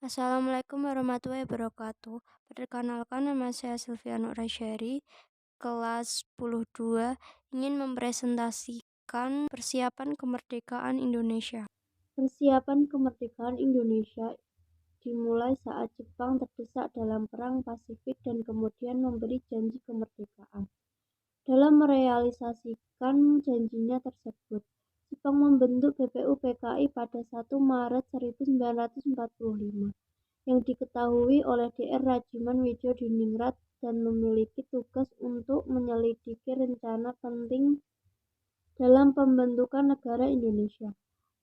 Assalamualaikum warahmatullahi wabarakatuh. Perkenalkan, nama saya Silviano Rasyari, kelas 10-2, ingin mempresentasikan persiapan kemerdekaan Indonesia. Persiapan kemerdekaan Indonesia dimulai saat Jepang terdesak dalam Perang Pasifik dan kemudian memberi janji kemerdekaan. Dalam merealisasikan janjinya tersebut, Jepang membentuk BPUPKI pada 1 Maret 1945 yang diketahui oleh Dr. Rajiman Wijodiningrat dan memiliki tugas untuk menyelidiki rencana penting dalam pembentukan negara Indonesia.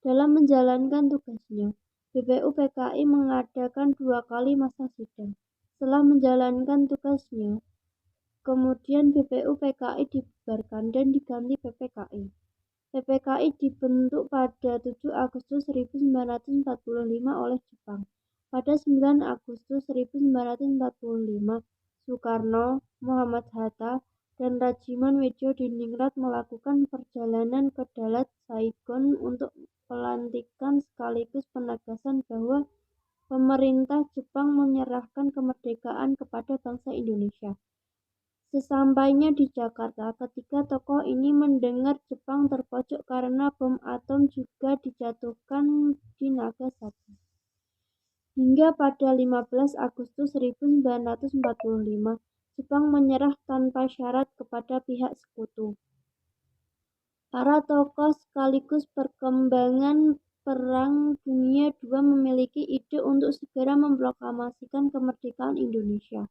Dalam menjalankan tugasnya, BPUPKI mengadakan 2 kali masa sidang. Setelah menjalankan tugasnya, kemudian BPUPKI dibubarkan dan diganti PPKI. PPKI dibentuk pada 7 Agustus 1945 oleh Jepang. Pada 9 Agustus 1945, Soekarno, Muhammad Hatta, dan Rajiman Wijodiningrat melakukan perjalanan ke Dalat, Saigon untuk pelantikan sekaligus penegasan bahwa pemerintah Jepang menyerahkan kemerdekaan kepada bangsa Indonesia. Sesampainya di Jakarta, ketiga tokoh ini mendengar Jepang terpojok karena bom atom juga dijatuhkan di Nagasaki. Hingga pada 15 Agustus 1945, Jepang menyerah tanpa syarat kepada pihak sekutu. Para tokoh sekaligus perkembangan Perang Dunia II memiliki ide untuk segera memproklamasikan kemerdekaan Indonesia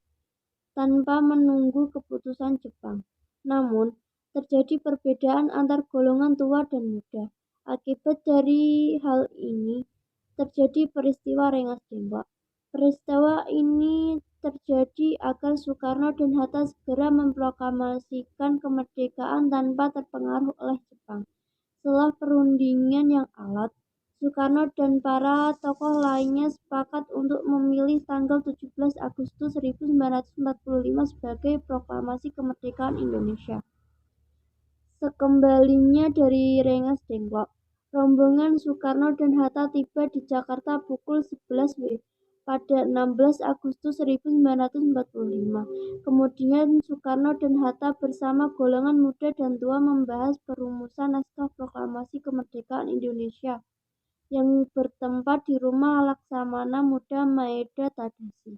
tanpa menunggu keputusan Jepang. Namun, terjadi perbedaan antar golongan tua dan muda. Akibat dari hal ini, terjadi peristiwa Rengas Dengklok. Peristiwa ini terjadi agar Soekarno dan Hatta segera memproklamasikan kemerdekaan tanpa terpengaruh oleh Jepang. Setelah perundingan yang alot, Soekarno dan para tokoh lainnya sepakat untuk memilih tanggal 17 Agustus 1945 sebagai proklamasi kemerdekaan Indonesia. Sekembalinya dari Rengas Dengklok, rombongan Soekarno dan Hatta tiba di Jakarta pukul 11 WIB pada 16 Agustus 1945. Kemudian Soekarno dan Hatta bersama golongan muda dan tua membahas perumusan naskah proklamasi kemerdekaan Indonesia yang bertempat di rumah Laksamana Muda Maeda Tadashi.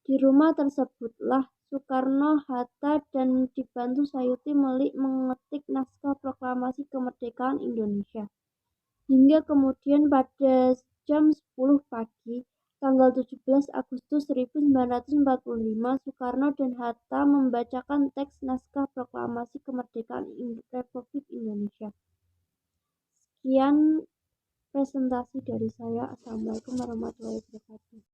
Di rumah tersebutlah Soekarno, Hatta, dan dibantu Sayuti Melik mengetik naskah proklamasi kemerdekaan Indonesia. Hingga kemudian pada jam 10 pagi, tanggal 17 Agustus 1945, Soekarno dan Hatta membacakan teks naskah proklamasi kemerdekaan Republik Indonesia. Sekian presentasi dari saya. Assalamualaikum warahmatullahi wabarakatuh.